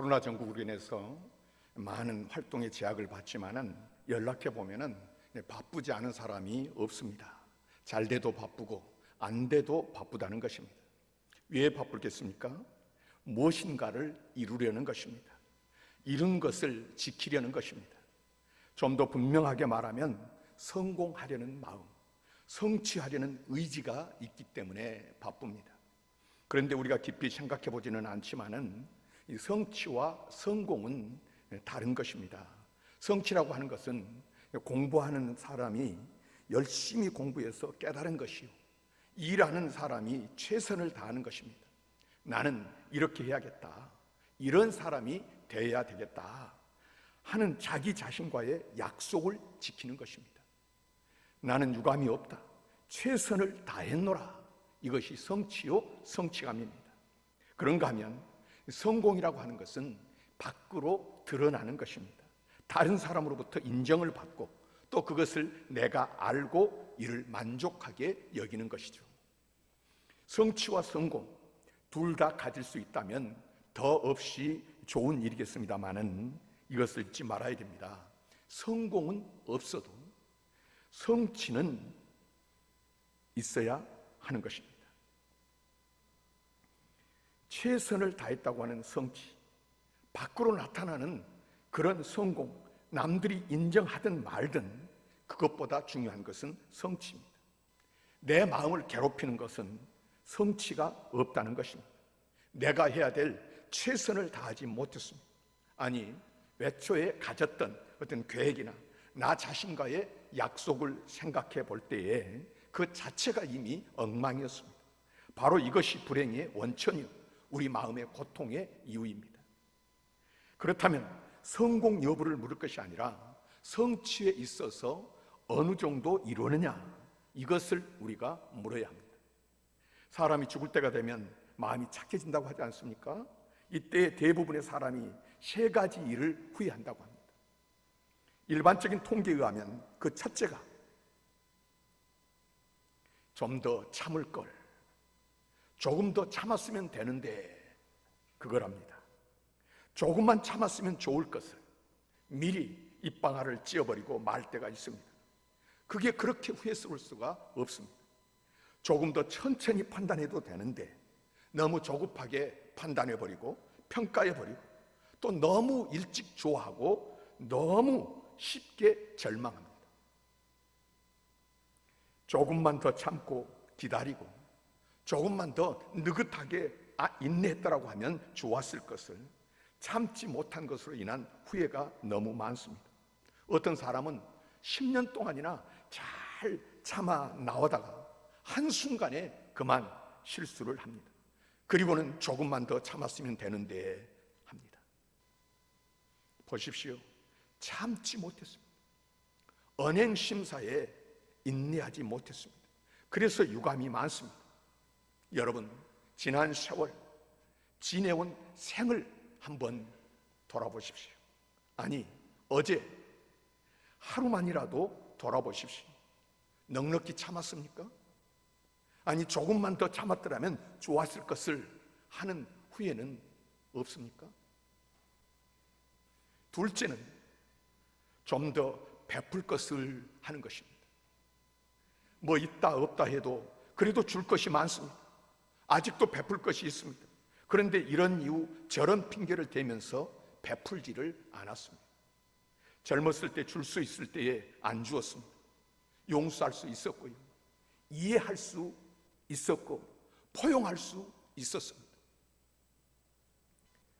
코로나 전국으로 인해서 많은 활동에 제약을 받지만은 연락해 보면은 바쁘지 않은 사람이 없습니다. 잘 돼도 바쁘고 안 돼도 바쁘다는 것입니다. 왜 바쁘겠습니까? 무엇인가를 이루려는 것입니다. 이룬 것을 지키려는 것입니다. 좀 더 분명하게 말하면 성공하려는 마음, 성취하려는 의지가 있기 때문에 바쁩니다. 그런데 우리가 깊이 생각해 보지는 않지만은 이 성취와 성공은 다른 것입니다. 성취라고 하는 것은 공부하는 사람이 열심히 공부해서 깨달은 것이요, 일하는 사람이 최선을 다하는 것입니다. 나는 이렇게 해야겠다, 이런 사람이 되어야 되겠다 하는 자기 자신과의 약속을 지키는 것입니다. 나는 유감이 없다, 최선을 다했노라, 이것이 성취요 성취감입니다. 그런가 하면 성공이라고 하는 것은 밖으로 드러나는 것입니다. 다른 사람으로부터 인정을 받고 또 그것을 내가 알고 이를 만족하게 여기는 것이죠. 성취와 성공 둘 다 가질 수 있다면 더 없이 좋은 일이겠습니다마는 이것을 잊지 말아야 됩니다. 성공은 없어도 성취는 있어야 하는 것입니다. 최선을 다했다고 하는 성취, 밖으로 나타나는 그런 성공, 남들이 인정하든 말든 그것보다 중요한 것은 성취입니다. 내 마음을 괴롭히는 것은 성취가 없다는 것입니다. 내가 해야 될 최선을 다하지 못했습니다. 아니, 애초에 가졌던 어떤 계획이나 나 자신과의 약속을 생각해 볼 때에 그 자체가 이미 엉망이었습니다. 바로 이것이 불행의 원천이요, 우리 마음의 고통의 이유입니다. 그렇다면 성공 여부를 물을 것이 아니라 성취에 있어서 어느 정도 이루느냐, 이것을 우리가 물어야 합니다. 사람이 죽을 때가 되면 마음이 착해진다고 하지 않습니까? 이때 대부분의 사람이 세 가지 일을 후회한다고 합니다. 일반적인 통계에 의하면 그 첫째가 좀 더 참을 걸, 조금 더 참았으면 되는데, 그거랍니다. 조금만 참았으면 좋을 것을 미리 입방아를 찧어버리고 말 때가 있습니다. 그게 그렇게 후회스러울 수가 없습니다. 조금 더 천천히 판단해도 되는데 너무 조급하게 판단해버리고 평가해버리고 또 너무 일찍 좋아하고 너무 쉽게 절망합니다. 조금만 더 참고 기다리고 조금만 더 느긋하게 인내했더라고 하면 좋았을 것을 참지 못한 것으로 인한 후회가 너무 많습니다. 어떤 사람은 10년 동안이나 잘 참아 나오다가 한순간에 그만 실수를 합니다. 그리고는 조금만 더 참았으면 되는데 합니다. 보십시오. 참지 못했습니다. 언행심사에 인내하지 못했습니다. 그래서 유감이 많습니다. 여러분, 지난 세월 지내온 생을 한번 돌아보십시오. 아니, 어제 하루만이라도 돌아보십시오. 넉넉히 참았습니까? 아니, 조금만 더 참았더라면 좋았을 것을 하는 후회는 없습니까? 둘째는 좀 더 베풀 것을 하는 것입니다. 뭐 있다 없다 해도 그래도 줄 것이 많습니다. 아직도 베풀 것이 있습니다. 그런데 이런 이유 저런 핑계를 대면서 베풀지를 않았습니다. 젊었을 때 줄 수 있을 때에 안 주었습니다. 용서할 수 있었고요, 이해할 수 있었고 포용할 수 있었습니다.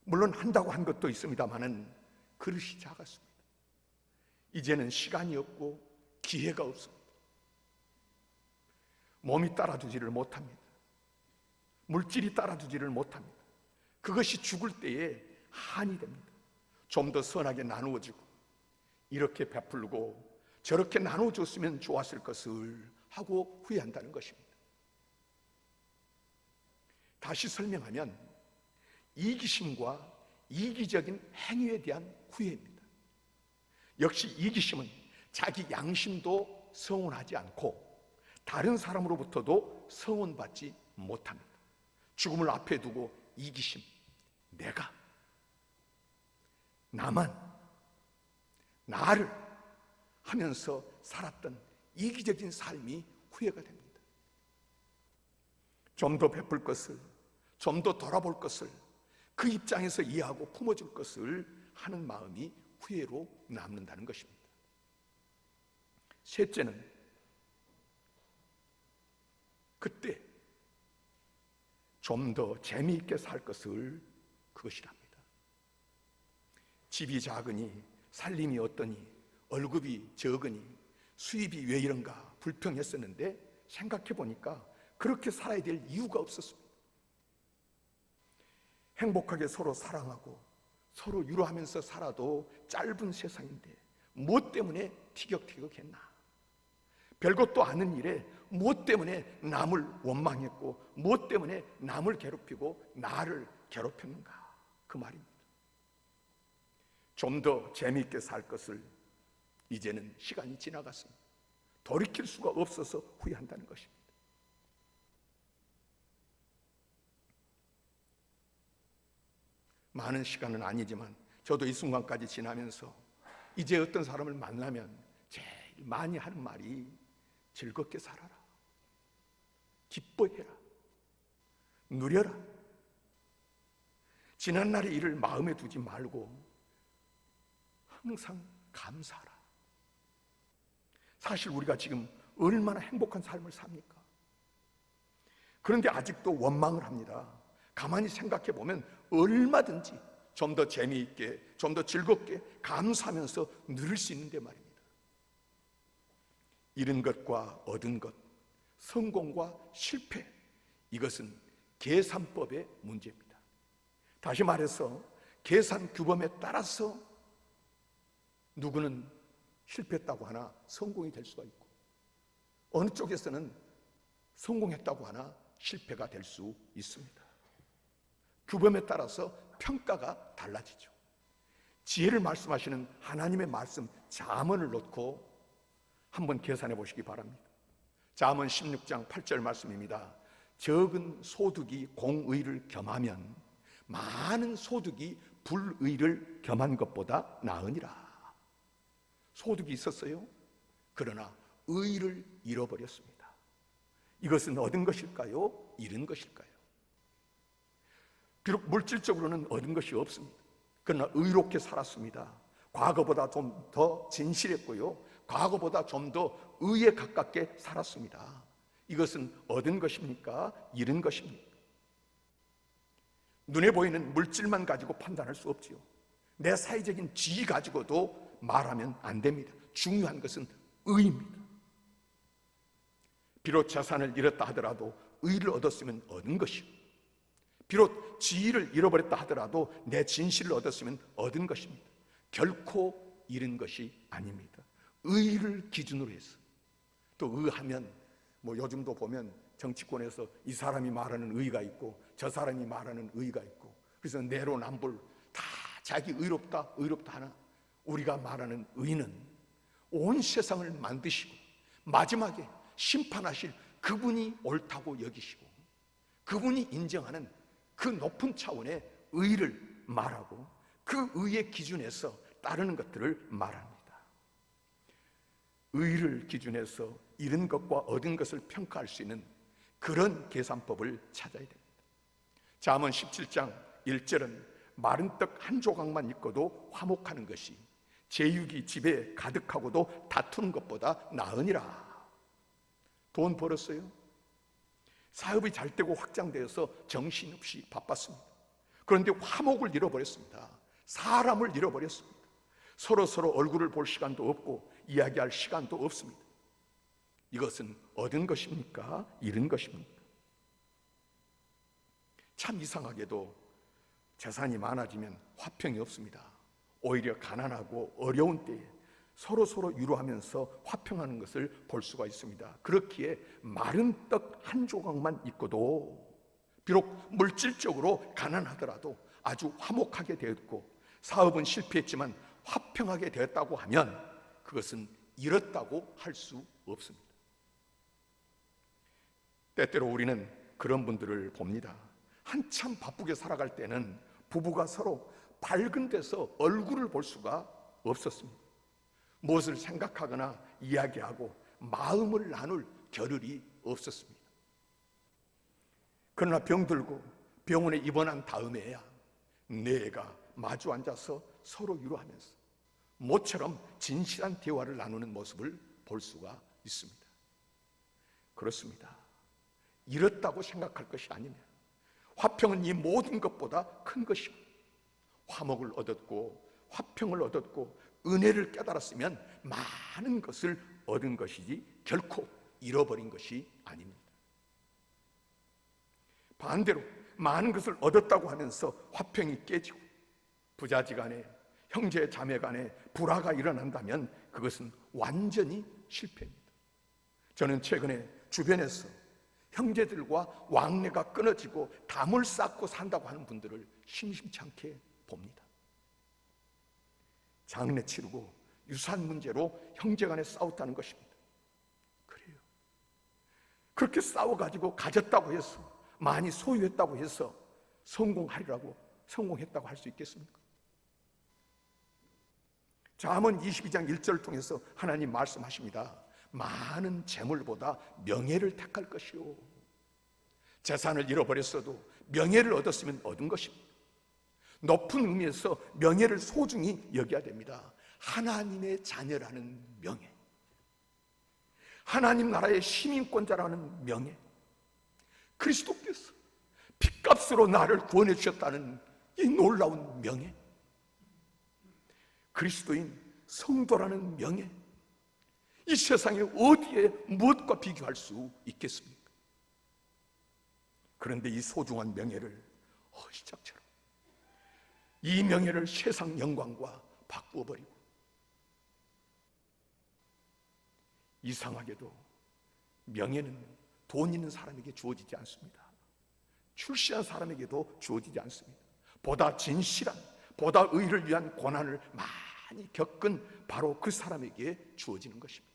물론 한다고 한 것도 있습니다만은 그릇이 작았습니다. 이제는 시간이 없고 기회가 없습니다. 몸이 따라두지를 못합니다. 물질이 따라두지를 못합니다. 그것이 죽을 때에 한이 됩니다. 좀 더 선하게 나누어지고 이렇게 베풀고 저렇게 나눠줬으면 좋았을 것을 하고 후회한다는 것입니다. 다시 설명하면 이기심과 이기적인 행위에 대한 후회입니다. 역시 이기심은 자기 양심도 성원하지 않고 다른 사람으로부터도 성원받지 못합니다. 죽음을 앞에 두고 이기심, 내가 나를 하면서 살았던 이기적인 삶이 후회가 됩니다. 좀 더 베풀 것을, 좀 더 돌아볼 것을, 그 입장에서 이해하고 품어줄 것을 하는 마음이 후회로 남는다는 것입니다. 셋째는 그때 좀 더 재미있게 살 것을, 그것이랍니다. 집이 작으니, 살림이 어떠니, 월급이 적으니, 수입이 왜 이런가 불평했었는데 생각해 보니까 그렇게 살아야 될 이유가 없었습니다. 행복하게 서로 사랑하고 서로 위로하면서 살아도 짧은 세상인데 무엇 때문에 티격태격했나? 별것도 아닌 일에 무엇 때문에 남을 원망했고 무엇 때문에 남을 괴롭히고 나를 괴롭혔는가? 그 말입니다. 좀 더 재미있게 살 것을 이제는 시간이 지나갔습니다. 돌이킬 수가 없어서 후회한다는 것입니다. 많은 시간은 아니지만 저도 이 순간까지 지나면서 이제 어떤 사람을 만나면 제일 많이 하는 말이 즐겁게 살아라, 기뻐해라, 누려라, 지난날의 일을 마음에 두지 말고 항상 감사하라. 사실 우리가 지금 얼마나 행복한 삶을 삽니까? 그런데 아직도 원망을 합니다. 가만히 생각해 보면 얼마든지 좀 더 재미있게, 좀 더 즐겁게 감사하면서 누릴 수 있는데 말입니다. 잃은 것과 얻은 것, 성공과 실패, 이것은 계산법의 문제입니다. 다시 말해서 계산 규범에 따라서 누구는 실패했다고 하나 성공이 될 수가 있고, 어느 쪽에서는 성공했다고 하나 실패가 될 수 있습니다. 규범에 따라서 평가가 달라지죠. 지혜를 말씀하시는 하나님의 말씀 잠언을 놓고 한번 계산해 보시기 바랍니다. 잠언 16장 8절 말씀입니다. 적은 소득이 공의를 겸하면 많은 소득이 불의를 겸한 것보다 나으니라. 소득이 있었어요. 그러나 의를 잃어버렸습니다. 이것은 얻은 것일까요? 잃은 것일까요? 비록 물질적으로는 얻은 것이 없습니다. 그러나 의롭게 살았습니다. 과거보다 좀 더 진실했고요, 과거보다 좀 더 의에 가깝게 살았습니다. 이것은 얻은 것입니까? 잃은 것입니까? 눈에 보이는 물질만 가지고 판단할 수 없지요. 내 사회적인 지위 가지고도 말하면 안 됩니다. 중요한 것은 의입니다. 비록 재산을 잃었다 하더라도 의를 얻었으면 얻은 것이고, 비록 지위를 잃어버렸다 하더라도 내 진실을 얻었으면 얻은 것입니다. 결코 잃은 것이 아닙니다. 의를 기준으로 해서, 또 의하면 요즘도 보면 정치권에서 이 사람이 말하는 의가 있고 저 사람이 말하는 의가 있고, 그래서 내로남불 다 자기 의롭다 하나, 우리가 말하는 의는 온 세상을 만드시고 마지막에 심판하실 그분이 옳다고 여기시고 그분이 인정하는 그 높은 차원의 의를 말하고 그 의의 기준에서 따르는 것들을 말합니다. 의를 기준해서 잃은 것과 얻은 것을 평가할 수 있는 그런 계산법을 찾아야 됩니다. 잠언 17장 1절은 마른 떡 한 조각만 있고도 화목하는 것이 제육이 집에 가득하고도 다투는 것보다 나으니라. 돈 벌었어요? 사업이 잘 되고 확장되어서 정신없이 바빴습니다. 그런데 화목을 잃어버렸습니다. 사람을 잃어버렸습니다. 서로 얼굴을 볼 시간도 없고 이야기할 시간도 없습니다. 이것은 얻은 것입니까? 잃은 것입니까? 참 이상하게도 재산이 많아지면 화평이 없습니다. 오히려 가난하고 어려운 때에 서로 위로하면서 화평하는 것을 볼 수가 있습니다. 그렇기에 마른 떡 한 조각만 있고도 비록 물질적으로 가난하더라도 아주 화목하게 되었고 사업은 실패했지만 화평하게 되었다고 하면 그것은 잃었다고 할 수 없습니다. 때때로 우리는 그런 분들을 봅니다. 한참 바쁘게 살아갈 때는 부부가 서로 밝은 데서 얼굴을 볼 수가 없었습니다. 무엇을 생각하거나 이야기하고 마음을 나눌 겨를이 없었습니다. 그러나 병들고 병원에 입원한 다음에야 네 애가 마주 앉아서 서로 위로하면서 모처럼 진실한 대화를 나누는 모습을 볼 수가 있습니다. 그렇습니다. 이렇다고 생각할 것이 아니면 화평은 이 모든 것보다 큰 것이고, 화목을 얻었고 화평을 얻었고 은혜를 깨달았으면 많은 것을 얻은 것이지 결코 잃어버린 것이 아닙니다. 반대로 많은 것을 얻었다고 하면서 화평이 깨지고 부자지간에 형제 자매 간에 불화가 일어난다면 그것은 완전히 실패입니다. 저는 최근에 주변에서 형제들과 왕래가 끊어지고 담을 쌓고 산다고 하는 분들을 심심치 않게 봅니다. 장례 치르고 유산 문제로 형제간에 싸웠다는 것입니다. 그래요. 그렇게 싸워가지고 가졌다고 해서, 많이 소유했다고 해서 성공했다고 할 수 있겠습니까? 잠언 22장 1절을 통해서 하나님 말씀하십니다. 많은 재물보다 명예를 택할 것이요, 재산을 잃어버렸어도 명예를 얻었으면 얻은 것입니다. 높은 의미에서 명예를 소중히 여겨야 됩니다. 하나님의 자녀라는 명예, 하나님 나라의 시민권자라는 명예, 그리스도께서 핏값으로 나를 구원해 주셨다는 이 놀라운 명예, 그리스도인 성도라는 명예, 이 세상에 어디에 무엇과 비교할 수 있겠습니까? 그런데 이 소중한 명예를 시작처럼 이 명예를 세상 영광과 바꾸어 버리고, 이상하게도 명예는 돈 있는 사람에게 주어지지 않습니다. 출세한 사람에게도 주어지지 않습니다. 보다 진실한, 보다 의를 위한 고난을 많이 겪은 바로 그 사람에게 주어지는 것입니다.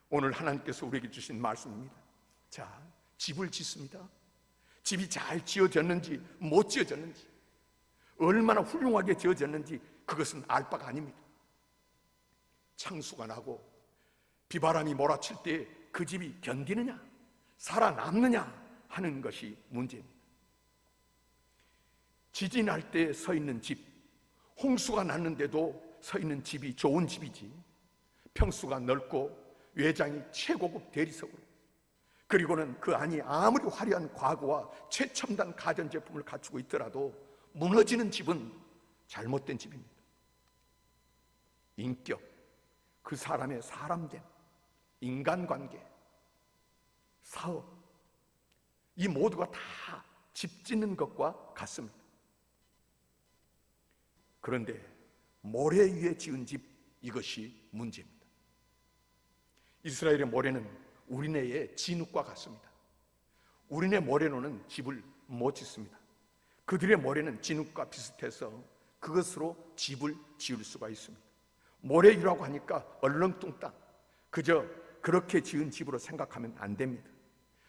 오늘 하나님께서 우리에게 주신 말씀입니다. 자, 집을 짓습니다. 집이 잘 지어졌는지 못 지어졌는지, 얼마나 훌륭하게 지어졌는지 그것은 알 바가 아닙니다. 창수가 나고 비바람이 몰아칠 때 그 집이 견디느냐, 살아남느냐 하는 것이 문제입니다. 지진이 날 때 서 있는 집, 홍수가 났는데도 서 있는 집이 좋은 집이지, 평수가 넓고 외장이 최고급 대리석으로, 그리고는 그 안이 아무리 화려한 과거와 최첨단 가전제품을 갖추고 있더라도 무너지는 집은 잘못된 집입니다. 인격, 그 사람의 사람됨, 인간관계, 사업, 이 모두가 다 집 짓는 것과 같습니다. 그런데 모래 위에 지은 집, 이것이 문제입니다. 이스라엘의 모래는 우리네의 진흙과 같습니다. 우리네 모래로는 집을 못 짓습니다. 그들의 모래는 진흙과 비슷해서 그것으로 집을 지을 수가 있습니다. 모래 위라고 하니까 얼렁뚱땅 그저 그렇게 지은 집으로 생각하면 안 됩니다.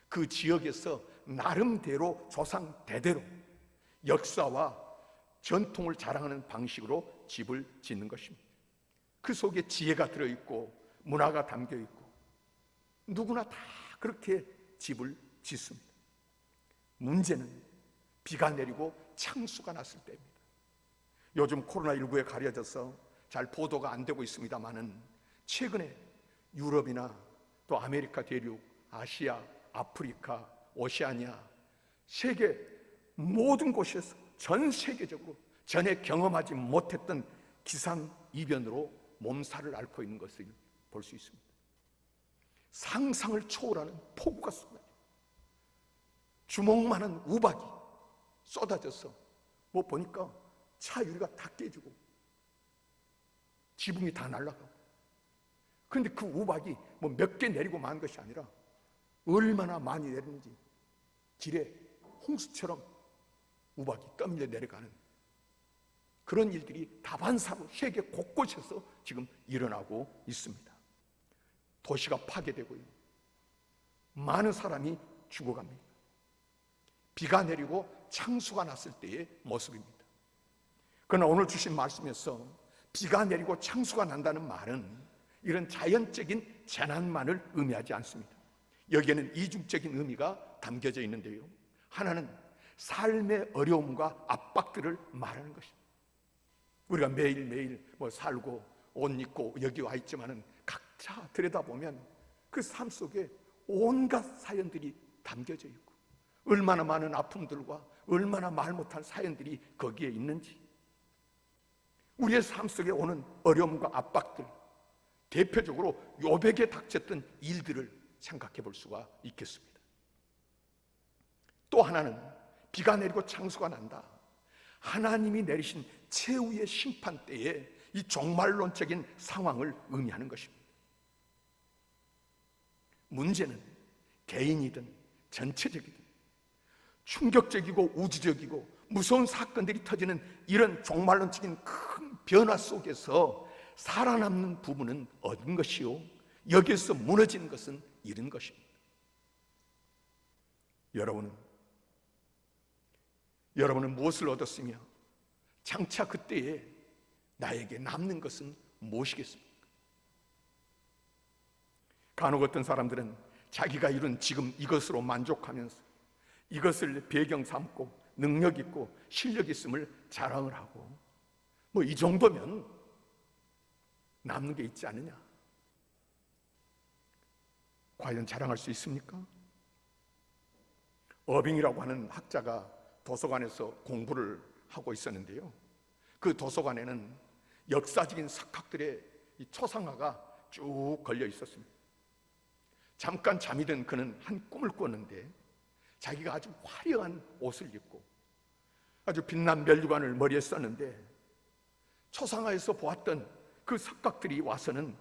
그 지역에서 나름대로 조상 대대로 역사와 전통을 자랑하는 방식으로 집을 짓는 것입니다. 그 속에 지혜가 들어있고 문화가 담겨있고 누구나 다 그렇게 집을 짓습니다. 문제는 비가 내리고 창수가 났을 때입니다. 요즘 코로나19에 가려져서 잘 보도가 안 되고 있습니다마는 최근에 유럽이나 또 아메리카 대륙, 아시아, 아프리카, 오세아니아, 세계 모든 곳에서 전 세계적으로 전에 경험하지 못했던 기상이변으로 몸살을 앓고 있는 것을 볼 수 있습니다. 상상을 초월하는 폭우가 쏟아져, 주먹만한 우박이 쏟아져서 보니까 차 유리가 다 깨지고 지붕이 다 날아가고, 그런데 그 우박이 몇 개 내리고 만 것이 아니라 얼마나 많이 내리는지 길에 홍수처럼 우박이 떠밀려 내려가는 그런 일들이 다반사로 세계 곳곳에서 지금 일어나고 있습니다. 도시가 파괴되고요, 많은 사람이 죽어갑니다. 비가 내리고 창수가 났을 때의 모습입니다. 그러나 오늘 주신 말씀에서 비가 내리고 창수가 난다는 말은 이런 자연적인 재난만을 의미하지 않습니다. 여기에는 이중적인 의미가 담겨져 있는데요, 하나는 삶의 어려움과 압박들을 말하는 것입니다. 우리가 매일매일 살고 옷 입고 여기 와 있지만은 각자 들여다보면 그 삶 속에 온갖 사연들이 담겨져 있고, 얼마나 많은 아픔들과 얼마나 말 못할 사연들이 거기에 있는지, 우리의 삶 속에 오는 어려움과 압박들, 대표적으로 욥에게 닥쳤던 일들을 생각해 볼 수가 있겠습니다. 또 하나는 비가 내리고 창수가 난다, 하나님이 내리신 최후의 심판 때에 이 종말론적인 상황을 의미하는 것입니다. 문제는 개인이든 전체적이든 충격적이고 우주적이고 무서운 사건들이 터지는 이런 종말론적인 큰 변화 속에서 살아남는 부분은 얻은 것이요, 여기에서 무너지는 것은 잃은 것입니다. 여러분은 무엇을 얻었으며 장차 그때에 나에게 남는 것은 무엇이겠습니까? 간혹 어떤 사람들은 자기가 이룬 지금 이것으로 만족하면서 이것을 배경 삼고 능력 있고 실력 있음을 자랑을 하고, 이 정도면 남는 게 있지 않느냐? 과연 자랑할 수 있습니까? 어빙이라고 하는 학자가 도서관에서 공부를 하고 있었는데요, 그 도서관에는 역사적인 석학들의 이 초상화가 쭉 걸려 있었습니다. 잠깐 잠이 든 그는 한 꿈을 꿨는데 자기가 아주 화려한 옷을 입고 아주 빛난 면류관을 머리에 썼는데 초상화에서 보았던 그 석각들이 와서는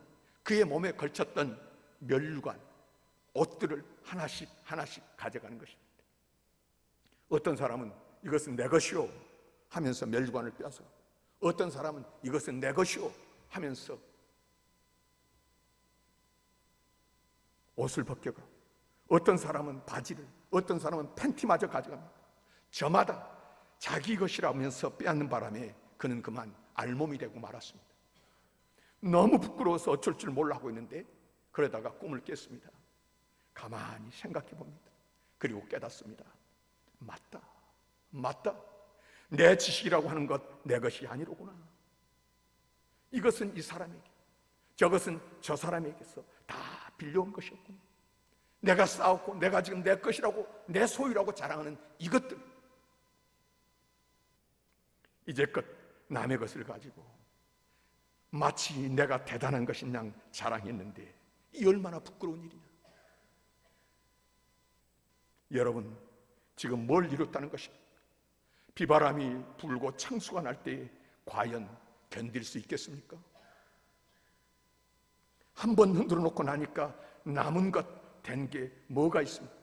그의 몸에 걸쳤던 면류관, 옷들을 하나씩 가져가는 것입니다. 어떤 사람은 이것은 내 것이오 하면서 면류관을 빼앗아, 어떤 사람은 이것은 내 것이오 하면서 옷을 벗겨가, 어떤 사람은 바지를, 어떤 사람은 팬티마저 가져갑니다. 저마다 자기 것이라면서 빼앗는 바람에 그는 그만 알몸이 되고 말았습니다. 너무 부끄러워서 어쩔 줄 몰라 하고 있는데 그러다가 꿈을 깼습니다. 가만히 생각해 봅니다. 그리고 깨닫습니다. 맞다. 내 지식이라고 하는 것 내 것이 아니로구나. 이것은 이 사람에게, 저것은 저 사람에게서 다 빌려온 것이었구나. 내가 싸웠고 내가 지금 내 것이라고, 내 소유라고 자랑하는 이것들, 이제껏 남의 것을 가지고 마치 내가 대단한 것인 양 자랑했는데 이 얼마나 부끄러운 일이냐. 여러분, 지금 뭘 이뤘다는 것입니까? 비바람이 불고 창수가 날 때에 과연 견딜 수 있겠습니까? 한번 흔들어 놓고 나니까 남은 것 된 게 뭐가 있습니까?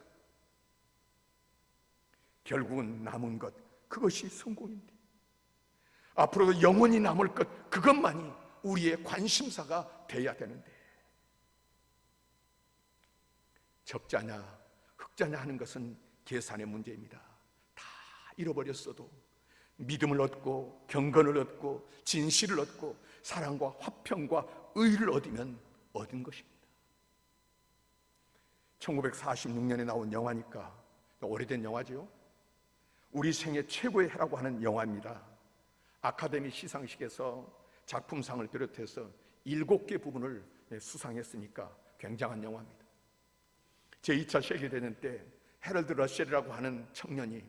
결국은 남은 것, 그것이 성공인데, 앞으로도 영원히 남을 것, 그것만이 우리의 관심사가 돼야 되는데, 적자냐 흑자냐 하는 것은 계산의 문제입니다. 다 잃어버렸어도 믿음을 얻고 경건을 얻고 진실을 얻고 사랑과 화평과 의를 얻으면 얻은 것입니다. 1946년에 나온 영화니까 오래된 영화죠. 우리 생애 최고의 해라고 하는 영화입니다. 아카데미 시상식에서 작품상을 비롯해서 7개 부분을 수상했으니까 굉장한 영화입니다. 제2차 세계대전 때 해럴드 러셀이라고 하는 청년이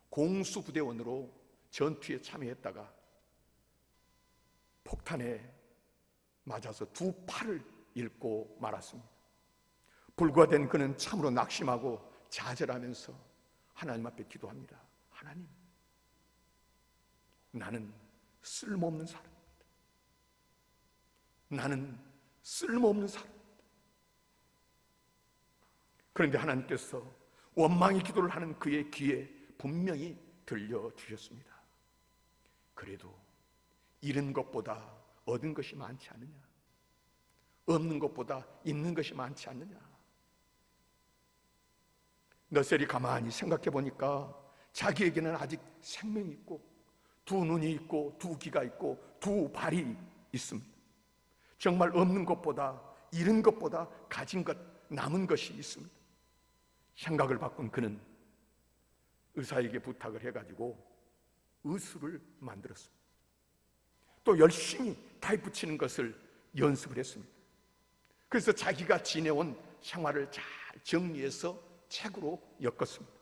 공수부대원으로 전투에 참여했다가 폭탄에 맞아서 두 팔을 잃고 말았습니다. 불과된 그는 참으로 낙심하고 좌절하면서 하나님 앞에 기도합니다. 하나님, 나는 쓸모없는 사람입니다. 나는 쓸모없는 사람입니다. 그런데 하나님께서 원망의 기도를 하는 그의 귀에 분명히 들려주셨습니다. 그래도 잃은 것보다 얻은 것이 많지 않느냐? 없는 것보다 있는 것이 많지 않느냐? 너셀이 가만히 생각해 보니까 자기에게는 아직 생명이 있고 두 눈이 있고 두 귀가 있고 두 발이 있습니다. 정말 없는 것보다, 잃은 것보다 가진 것, 남은 것이 있습니다. 생각을 바꾼 그는 의사에게 부탁을 해가지고 의수를 만들었습니다. 또 열심히 타입 붙이는 것을 연습을 했습니다. 그래서 자기가 지내온 생활을 잘 정리해서 책으로 엮었습니다.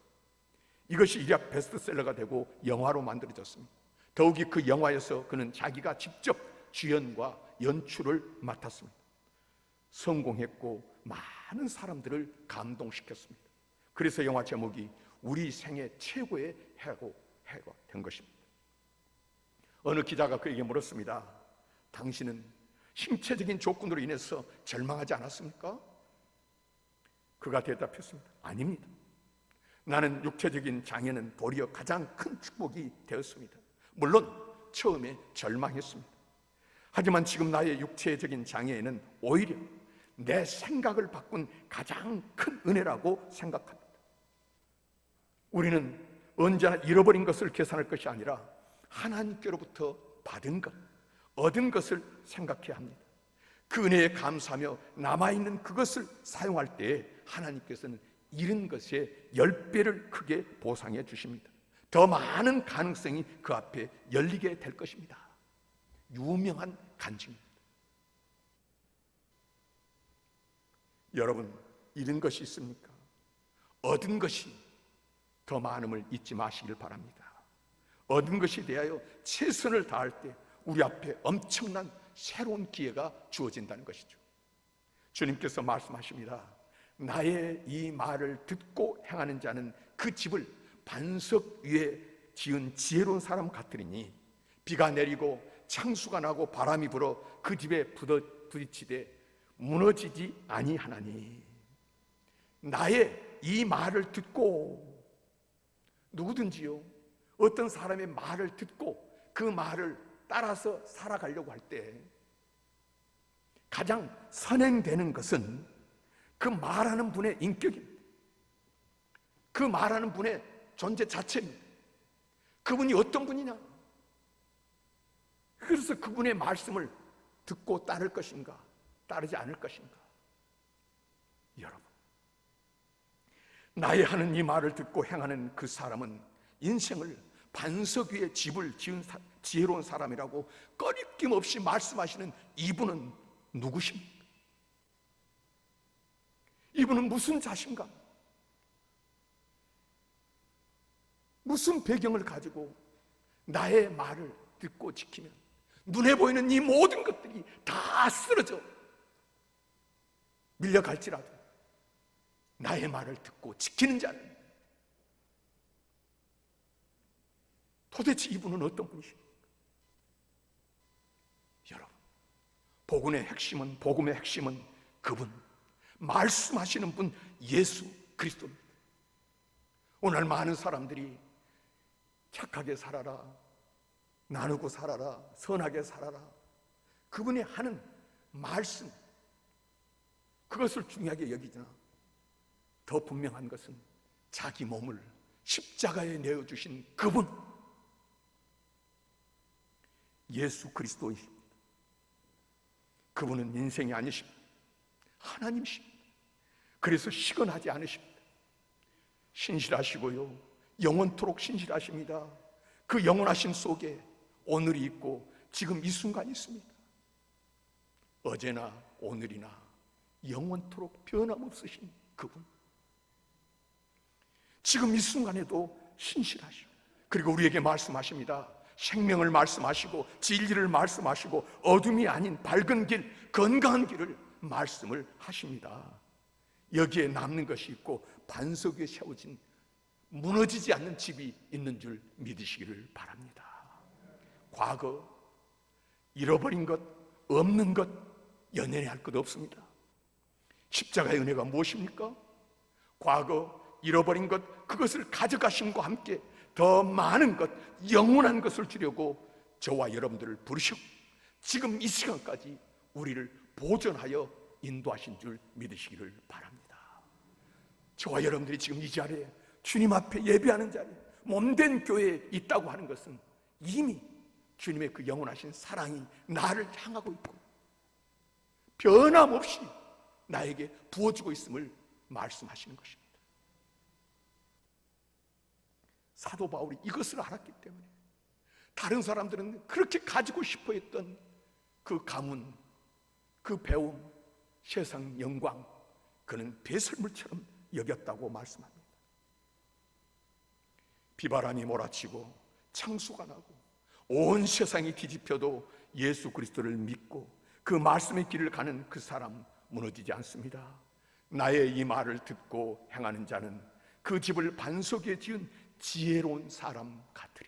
이것이 일약 베스트셀러가 되고 영화로 만들어졌습니다. 더욱이 그 영화에서 그는 자기가 직접 주연과 연출을 맡았습니다. 성공했고 많은 사람들을 감동시켰습니다. 그래서 영화 제목이 우리 생애 최고의 해가 된 것입니다. 어느 기자가 그에게 물었습니다. 당신은 신체적인 조건으로 인해서 절망하지 않았습니까? 그가 대답했습니다. 아닙니다. 나는 육체적인 장애는 도리어 가장 큰 축복이 되었습니다. 물론 처음에 절망했습니다. 하지만 지금 나의 육체적인 장애에는 오히려 내 생각을 바꾼 가장 큰 은혜라고 생각합니다. 우리는 언제나 잃어버린 것을 계산할 것이 아니라 하나님께로부터 받은 것, 얻은 것을 생각해야 합니다. 그 은혜에 감사하며 남아있는 그것을 사용할 때 하나님께서는 잃은 것의 10배를 크게 보상해 주십니다. 더 많은 가능성이 그 앞에 열리게 될 것입니다. 유명한 간증입니다. 여러분, 잃은 것이 있습니까? 얻은 것이 더 많음을 잊지 마시길 바랍니다. 얻은 것에 대하여 최선을 다할 때 우리 앞에 엄청난 새로운 기회가 주어진다는 것이죠. 주님께서 말씀하십니다. 나의 이 말을 듣고 행하는 자는 그 집을 반석 위에 지은 지혜로운 사람 같으리니 비가 내리고 창수가 나고 바람이 불어 그 집에 부딪히되 무너지지 아니하나니. 나의 이 말을 듣고, 누구든지요, 어떤 사람의 말을 듣고 그 말을 따라서 살아가려고 할 때 가장 선행되는 것은 그 말하는 분의 인격입니다. 그 말하는 분의 존재 자체입니다. 그분이 어떤 분이냐, 그래서 그분의 말씀을 듣고 따를 것인가, 따르지 않을 것인가. 여러분, 나의 하는 이 말을 듣고 행하는 그 사람은 인생을 반석 위에 집을 지은 지혜로운 사람이라고 꺼리낌 없이 말씀하시는 이분은 누구십니까? 이분은 무슨 자신감, 무슨 배경을 가지고 나의 말을 듣고 지키면 눈에 보이는 이 모든 것들이 다 쓰러져 밀려갈지라도 나의 말을 듣고 지키는 자는, 도대체 이분은 어떤 분이십니까? 여러분, 복음의 핵심은 그분, 말씀하시는 분 예수 그리스도입니다. 오늘 많은 사람들이 착하게 살아라, 나누고 살아라, 선하게 살아라, 그분이 하는 말씀, 그것을 중요하게 여기잖아. 더 분명한 것은 자기 몸을 십자가에 내어주신 그분, 예수 그리스도이십니다. 그분은 인생이 아니십니다. 하나님이십니다. 그래서 시건하지 않으십니다. 신실하시고요, 영원토록 신실하십니다. 그 영원하심 속에 오늘이 있고 지금 이 순간이 있습니다. 어제나 오늘이나 영원토록 변함없으신 그분, 지금 이 순간에도 신실하시고, 그리고 우리에게 말씀하십니다. 생명을 말씀하시고 진리를 말씀하시고 어둠이 아닌 밝은 길, 건강한 길을 말씀을 하십니다. 여기에 남는 것이 있고 반석 위에 세워진 무너지지 않는 집이 있는 줄 믿으시기를 바랍니다. 과거 잃어버린 것, 없는 것 연연해할 것 없습니다. 십자가의 은혜가 무엇입니까? 과거 잃어버린 것, 그것을 가져가심과 함께 더 많은 것, 영원한 것을 주려고 저와 여러분들을 부르시고 지금 이 시간까지 우리를 보존하여 인도하신 줄 믿으시기를 바랍니다. 저와 여러분들이 지금 이 자리에, 주님 앞에 예배하는 자리에, 몸된 교회에 있다고 하는 것은 이미 주님의 그 영원하신 사랑이 나를 향하고 있고 변함없이 나에게 부어주고 있음을 말씀하시는 것입니다. 사도 바울이 이것을 알았기 때문에 다른 사람들은 그렇게 가지고 싶어 했던 그 가문, 그 배움, 세상 영광, 그는 배설물처럼 여겼다고 말씀합니다. 비바람이 몰아치고 창수가 나고 온 세상이 뒤집혀도 예수 그리스도를 믿고 그 말씀의 길을 가는 그 사람 무너지지 않습니다. 나의 이 말을 듣고 행하는 자는 그 집을 반석에 지은 지혜로운 사람 같으리.